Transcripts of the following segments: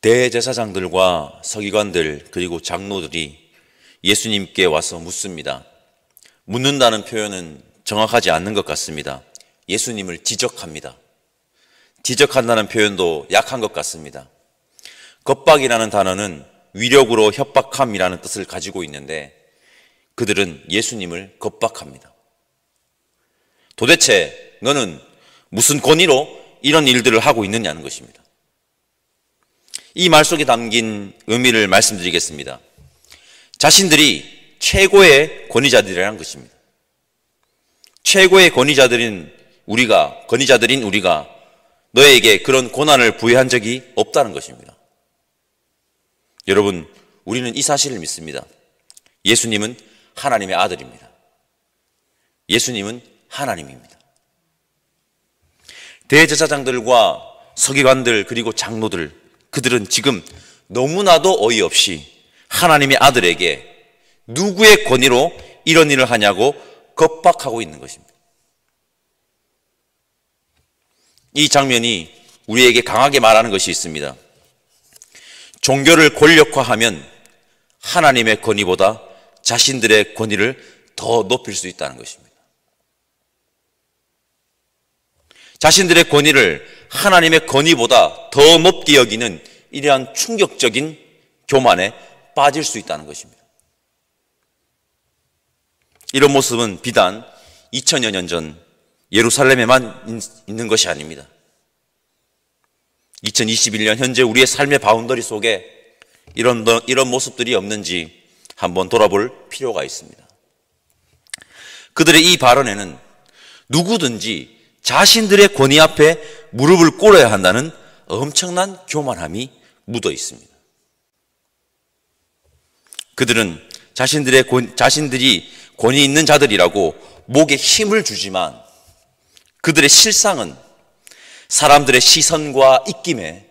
대제사장들과 서기관들 그리고 장로들이 예수님께 와서 묻습니다. 묻는다는 표현은 정확하지 않는 것 같습니다. 예수님을 지적합니다. 지적한다는 표현도 약한 것 같습니다. 겁박이라는 단어는 위력으로 협박함이라는 뜻을 가지고 있는데 그들은 예수님을 겁박합니다. 도대체 너는 무슨 권위로 이런 일들을 하고 있느냐는 것입니다. 이 말 속에 담긴 의미를 말씀드리겠습니다. 자신들이 최고의 권위자들이라는 것입니다. 최고의 권위자들인 우리가 너에게 그런 고난을 부여한 적이 없다는 것입니다. 여러분, 우리는 이 사실을 믿습니다. 예수님은 하나님의 아들입니다. 예수님은 하나님입니다. 대제사장들과 서기관들 그리고 장로들, 그들은 지금 너무나도 어이없이 하나님의 아들에게 누구의 권위로 이런 일을 하냐고 겁박하고 있는 것입니다. 이 장면이 우리에게 강하게 말하는 것이 있습니다. 종교를 권력화하면 하나님의 권위보다 자신들의 권위를 더 높일 수 있다는 것입니다. 자신들의 권위를 하나님의 권위보다 더 높게 여기는 이러한 충격적인 교만에 빠질 수 있다는 것입니다. 이런 모습은 비단 2000여 년 전 예루살렘에만 있는 것이 아닙니다. 2021년 현재 우리의 삶의 바운더리 속에 이런 모습들이 없는지 한번 돌아볼 필요가 있습니다. 그들의 이 발언에는 누구든지 자신들의 권위 앞에 무릎을 꿇어야 한다는 엄청난 교만함이 묻어 있습니다. 그들은 자신들이 권위 있는 자들이라고 목에 힘을 주지만 그들의 실상은 사람들의 시선과 입김에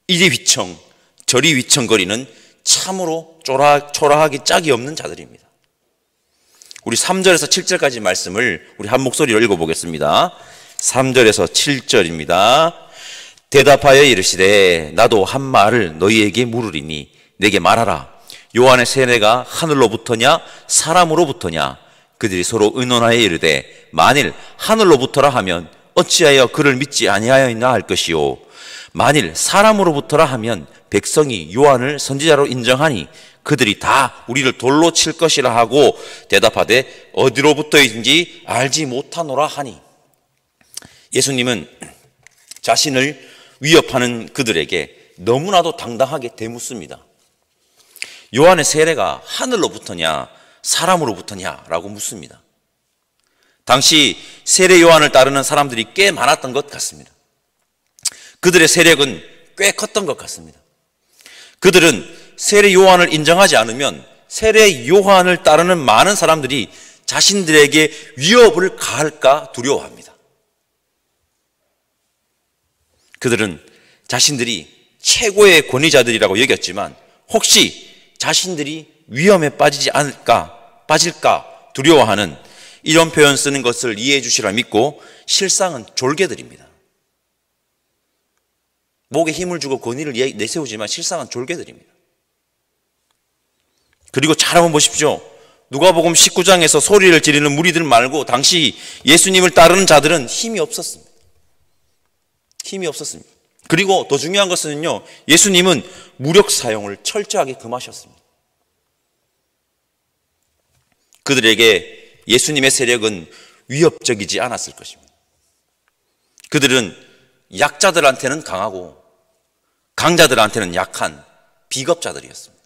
이리 휘청 저리 휘청거리는 참으로 초라하기 짝이 없는 자들입니다. 우리 3절에서 7절까지 말씀을 우리 한 목소리로 읽어보겠습니다. 3절에서 7절입니다. 대답하여 이르시되 나도 한 말을 너희에게 물으리니 내게 말하라. 요한의 세례가 하늘로부터냐 사람으로부터냐? 그들이 서로 의논하여 이르되 만일 하늘로부터라 하면 어찌하여 그를 믿지 아니하였나 할 것이요 만일 사람으로부터라 하면 백성이 요한을 선지자로 인정하니 그들이 다 우리를 돌로 칠 것이라 하고 대답하되 어디로부터인지 알지 못하노라 하니. 예수님은 자신을 위협하는 그들에게 너무나도 당당하게 대묻습니다. 요한의 세례가 하늘로부터냐 사람으로부터냐라고 묻습니다. 당시 세례 요한을 따르는 사람들이 꽤 많았던 것 같습니다. 그들의 세력은 꽤 컸던 것 같습니다. 그들은 세례 요한을 인정하지 않으면 세례 요한을 따르는 많은 사람들이 자신들에게 위협을 가할까 두려워합니다. 그들은 자신들이 최고의 권위자들이라고 여겼지만 혹시 자신들이 위험에 빠질까 두려워하는 이런 표현 쓰는 것을 이해해 주시라 믿고 실상은 졸개들입니다. 목에 힘을 주고 권위를 내세우지만 실상은 졸개들입니다. 그리고 잘 한번 보십시오. 누가복음 19장에서 소리를 지르는 무리들 말고 당시 예수님을 따르는 자들은 힘이 없었습니다. 힘이 없었습니다. 그리고 더 중요한 것은요, 예수님은 무력 사용을 철저하게 금하셨습니다. 그들에게 예수님의 세력은 위협적이지 않았을 것입니다. 그들은 약자들한테는 강하고 강자들한테는 약한 비겁자들이었습니다.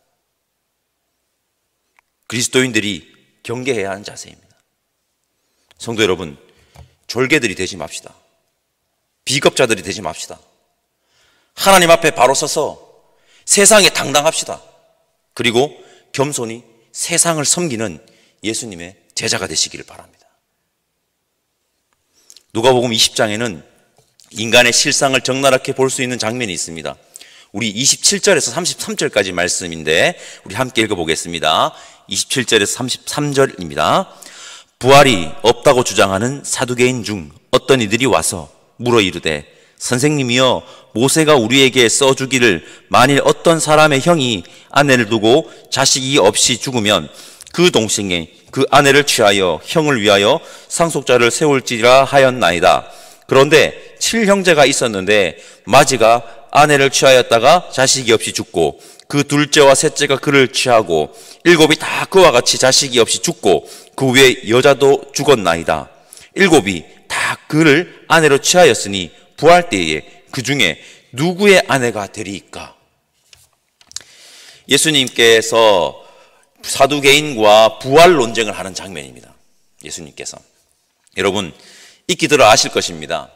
그리스도인들이 경계해야 하는 자세입니다. 성도 여러분, 졸개들이 되지 맙시다. 비겁자들이 되지 맙시다. 하나님 앞에 바로 서서 세상에 당당합시다. 그리고 겸손히 세상을 섬기는 예수님의 제자가 되시기를 바랍니다. 누가복음 20장에는 인간의 실상을 적나라하게 볼 수 있는 장면이 있습니다. 우리 27절에서 33절까지 말씀인데 우리 함께 읽어보겠습니다. 27절에서 33절입니다. 부활이 없다고 주장하는 사두개인 중 어떤 이들이 와서 물어 이르되 선생님이여, 모세가 우리에게 써주기를 만일 어떤 사람의 형이 아내를 두고 자식이 없이 죽으면 그 동생이 그 아내를 취하여 형을 위하여 상속자를 세울지라 하였나이다. 그런데 7형제가 있었는데 마지가 아내를 취하였다가 자식이 없이 죽고 그 둘째와 셋째가 그를 취하고 7이 다 그와 같이 자식이 없이 죽고 그 위에 여자도 죽었나이다. 7이 다 그를 아내로 취하였으니 부활 때에 그 중에 누구의 아내가 되리이까? 예수님께서 사두개인과 부활 논쟁을 하는 장면입니다. 예수님께서. 여러분, 익히 들어 아실 것입니다.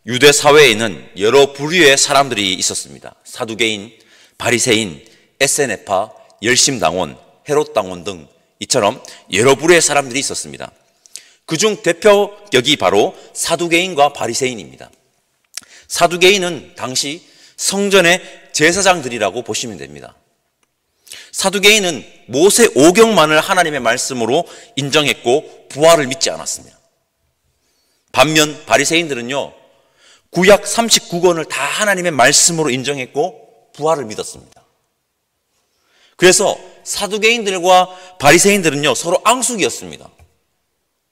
유대 사회에는 여러 부류의 사람들이 있었습니다. 사두개인, 바리새인, 에세네파, 열심당원, 헤롯당원 등 이처럼 여러 부류의 사람들이 있었습니다. 그중 대표격이 바로 사두개인과 바리새인입니다. 사두개인은 당시 성전의 제사장들이라고 보시면 됩니다. 사두개인은 모세 오경만을 하나님의 말씀으로 인정했고 부활을 믿지 않았습니다. 반면 바리새인들은요, 구약 39권을 다 하나님의 말씀으로 인정했고 부활을 믿었습니다. 그래서 사두개인들과 바리새인들은요, 서로 앙숙이었습니다.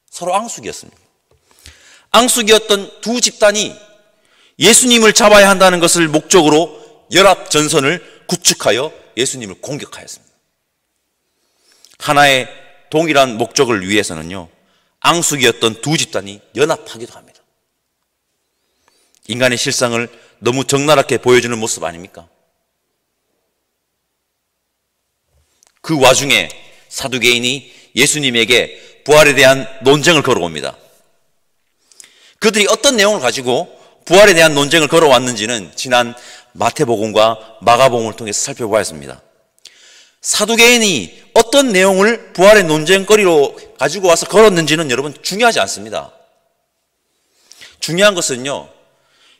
서로 앙숙이었습니다. 앙숙이었던 두 집단이 예수님을 잡아야 한다는 것을 목적으로 연합 전선을 구축하여 예수님을 공격하였습니다. 하나의 동일한 목적을 위해서는요, 앙숙이었던 두 집단이 연합하기도 합니다. 인간의 실상을 너무 적나라하게 보여주는 모습 아닙니까? 그 와중에 사두개인이 예수님에게 부활에 대한 논쟁을 걸어옵니다. 그들이 어떤 내용을 가지고 부활에 대한 논쟁을 걸어왔는지는 지난 마태복음과 마가복음을 통해서 살펴보았습니다. 사두개인이 어떤 내용을 부활의 논쟁거리로 가지고 와서 걸었는지는 여러분 중요하지 않습니다. 중요한 것은요,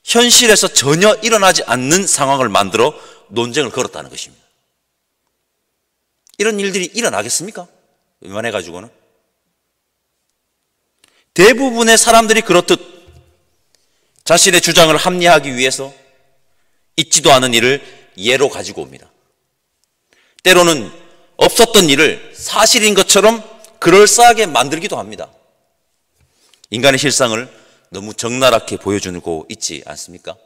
현실에서 전혀 일어나지 않는 상황을 만들어 논쟁을 걸었다는 것입니다. 이런 일들이 일어나겠습니까? 웬만해가지고는. 대부분의 사람들이 그렇듯 자신의 주장을 합리화하기 위해서 있지도 않은 일을 예로 가지고 옵니다. 때로는 없었던 일을 사실인 것처럼 그럴싸하게 만들기도 합니다. 인간의 실상을 너무 적나라하게 보여주고 있지 않습니까?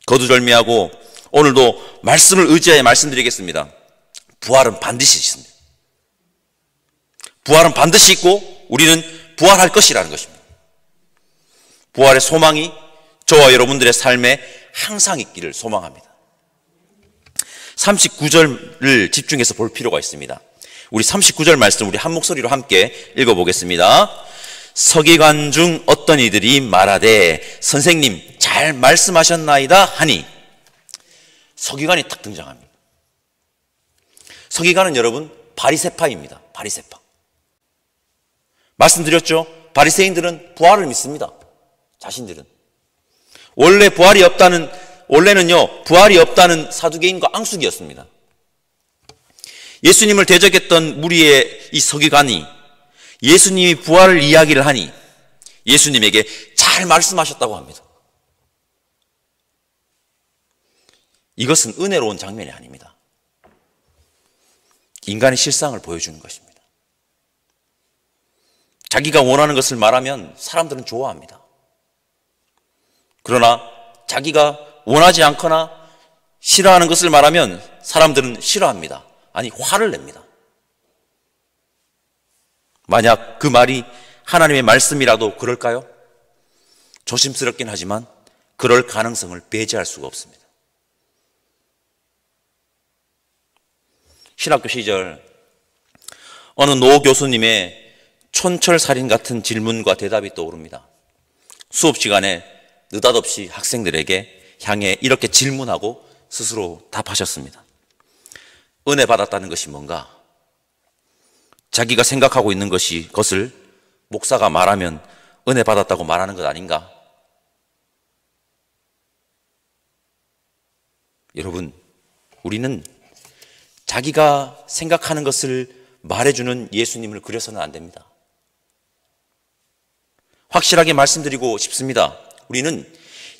거두절미하고 오늘도 말씀을 의지하여 말씀드리겠습니다. 부활은 반드시 있습니다. 부활은 반드시 있고 우리는 부활할 것이라는 것입니다. 부활의 소망이 저와 여러분들의 삶에 항상 있기를 소망합니다. 39절을 집중해서 볼 필요가 있습니다. 우리 39절 말씀 우리 한 목소리로 함께 읽어보겠습니다. 서기관 중 어떤 이들이 말하되 선생님 잘 말씀하셨나이다 하니, 서기관이 딱 등장합니다. 서기관은 여러분 바리새파입니다. 바리새파. 말씀드렸죠? 바리새인들은 부활을 믿습니다. 자신들은. 원래는요, 부활이 없다는 사두개인과 앙숙이었습니다. 예수님을 대적했던 무리의 이 서기관이 예수님이 부활을 이야기를 하니 예수님에게 잘 말씀하셨다고 합니다. 이것은 은혜로운 장면이 아닙니다. 인간의 실상을 보여주는 것입니다. 자기가 원하는 것을 말하면 사람들은 좋아합니다. 그러나 자기가 원하지 않거나 싫어하는 것을 말하면 사람들은 싫어합니다. 아니, 화를 냅니다. 만약 그 말이 하나님의 말씀이라도 그럴까요? 조심스럽긴 하지만 그럴 가능성을 배제할 수가 없습니다. 신학교 시절 어느 노 교수님의 촌철살인 같은 질문과 대답이 떠오릅니다. 수업 시간에 느닷없이 학생들에게 향해 이렇게 질문하고 스스로 답하셨습니다. 은혜 받았다는 것이 뭔가? 자기가 생각하고 있는 것을 목사가 말하면 은혜 받았다고 말하는 것 아닌가? 여러분, 우리는 자기가 생각하는 것을 말해주는 예수님을 그려서는 안 됩니다. 확실하게 말씀드리고 싶습니다. 우리는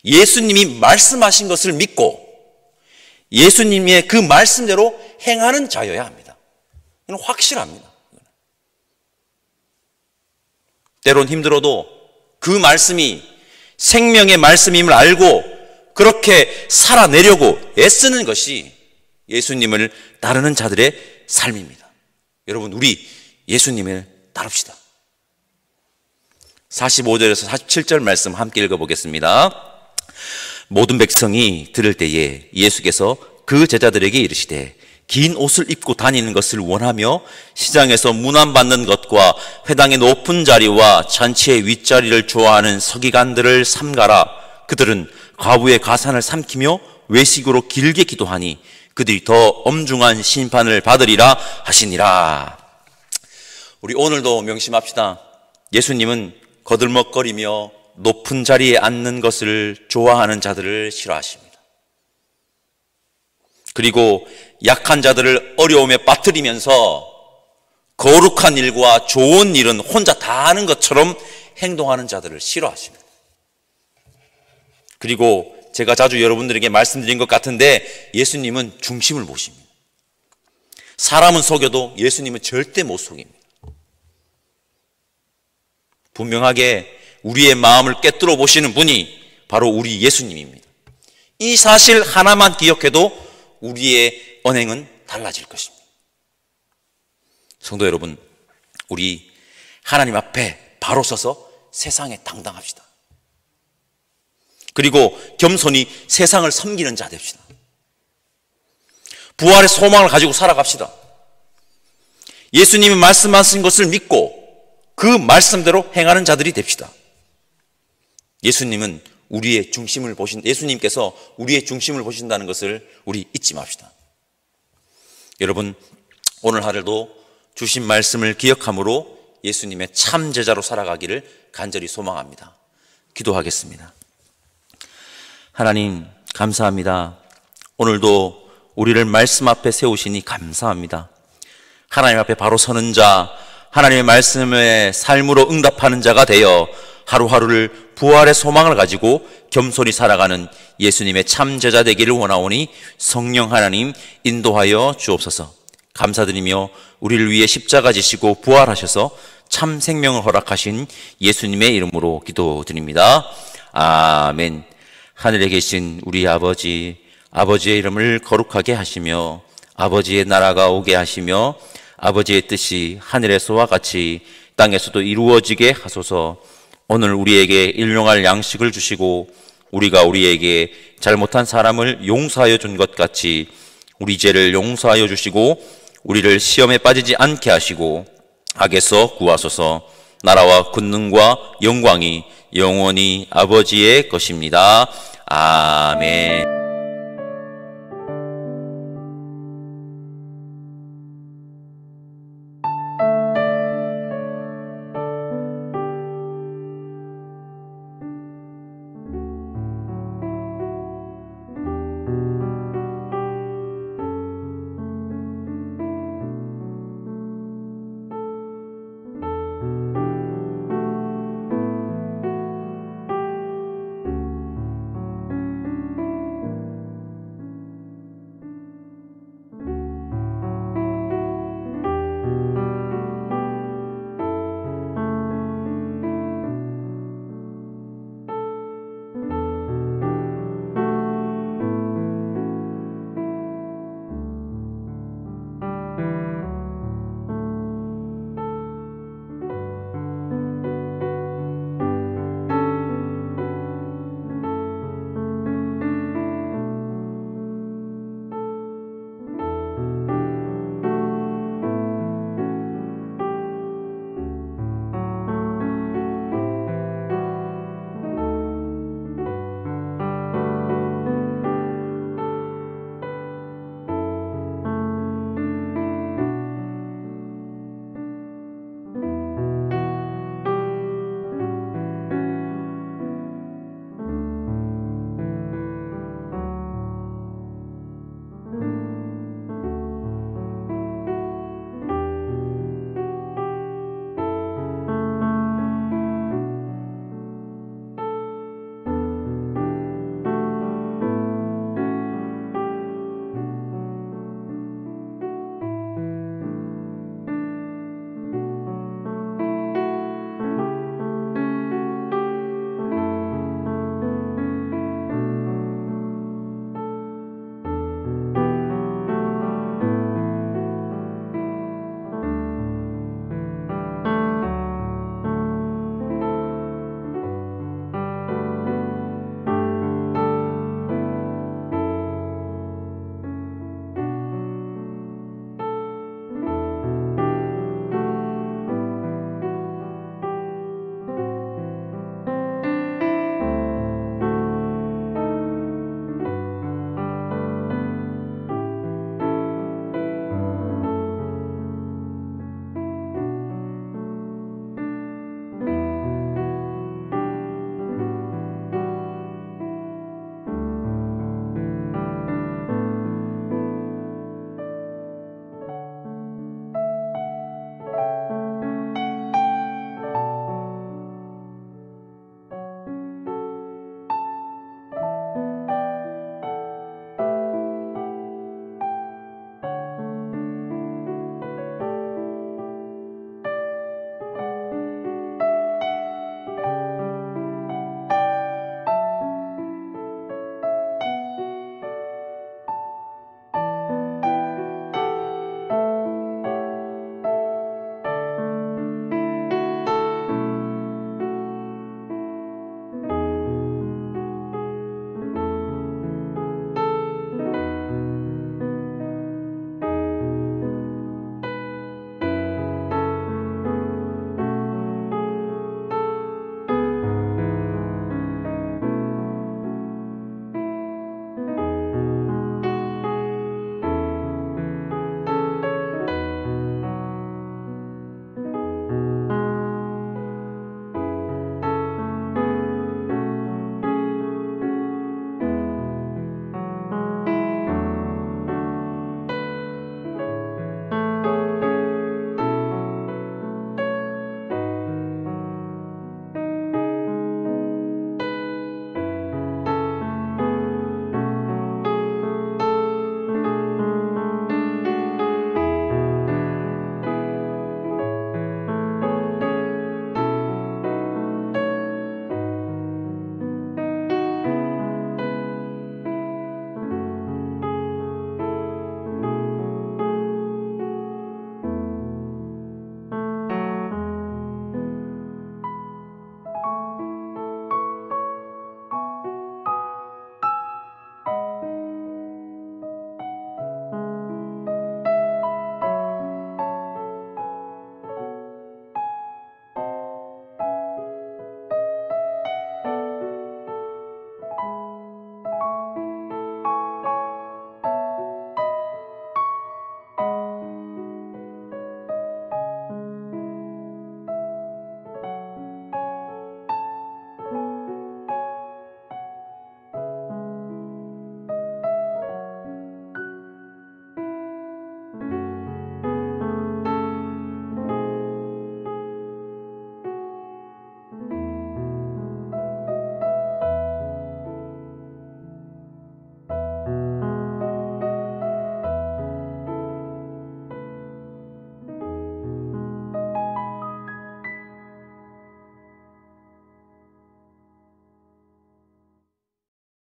예수님이 말씀하신 것을 믿고 예수님의 그 말씀대로 행하는 자여야 합니다. 이건 확실합니다. 때론 힘들어도 그 말씀이 생명의 말씀임을 알고 그렇게 살아내려고 애쓰는 것이 예수님을 따르는 자들의 삶입니다. 여러분, 우리 예수님을 따릅시다. 45절에서 47절 말씀 함께 읽어보겠습니다. 모든 백성이 들을 때에 예수께서 그 제자들에게 이르시되 긴 옷을 입고 다니는 것을 원하며 시장에서 문안받는 것과 회당의 높은 자리와 잔치의 윗자리를 좋아하는 서기관들을 삼가라. 그들은 과부의 가산을 삼키며 외식으로 길게 기도하니 그들이 더 엄중한 심판을 받으리라 하시니라. 우리 오늘도 명심합시다. 예수님은 거들먹거리며 높은 자리에 앉는 것을 좋아하는 자들을 싫어하십니다. 그리고 약한 자들을 어려움에 빠뜨리면서 거룩한 일과 좋은 일은 혼자 다 하는 것처럼 행동하는 자들을 싫어하십니다. 그리고 제가 자주 여러분들에게 말씀드린 것 같은데 예수님은 중심을 보십니다. 사람은 속여도 예수님은 절대 못 속입니다. 분명하게 우리의 마음을 꿰뚫어 보시는 분이 바로 우리 예수님입니다. 이 사실 하나만 기억해도 우리의 언행은 달라질 것입니다. 성도 여러분, 우리 하나님 앞에 바로 서서 세상에 당당합시다. 그리고 겸손히 세상을 섬기는 자 됩시다. 부활의 소망을 가지고 살아갑시다. 예수님이 말씀하신 것을 믿고 그 말씀대로 행하는 자들이 됩시다. 예수님은 우리의 중심을 예수님께서 우리의 중심을 보신다는 것을 우리 잊지 맙시다. 여러분, 오늘 하루도 주신 말씀을 기억함으로 예수님의 참 제자로 살아가기를 간절히 소망합니다. 기도하겠습니다. 하나님, 감사합니다. 오늘도 우리를 말씀 앞에 세우시니 감사합니다. 하나님 앞에 바로 서는 자, 하나님의 말씀에 삶으로 응답하는 자가 되어 하루하루를 부활의 소망을 가지고 겸손히 살아가는 예수님의 참 제자 되기를 원하오니 성령 하나님 인도하여 주옵소서. 감사드리며 우리를 위해 십자가 지시고 부활하셔서 참 생명을 허락하신 예수님의 이름으로 기도드립니다. 아멘. 하늘에 계신 우리 아버지, 아버지의 이름을 거룩하게 하시며 아버지의 나라가 오게 하시며 아버지의 뜻이 하늘에서와 같이 땅에서도 이루어지게 하소서. 오늘 우리에게 일용할 양식을 주시고 우리가 우리에게 잘못한 사람을 용서하여 준 것 같이 우리 죄를 용서하여 주시고 우리를 시험에 빠지지 않게 하시고 악에서 구하소서. 나라와 권능과 영광이 영원히 아버지의 것입니다. 아멘.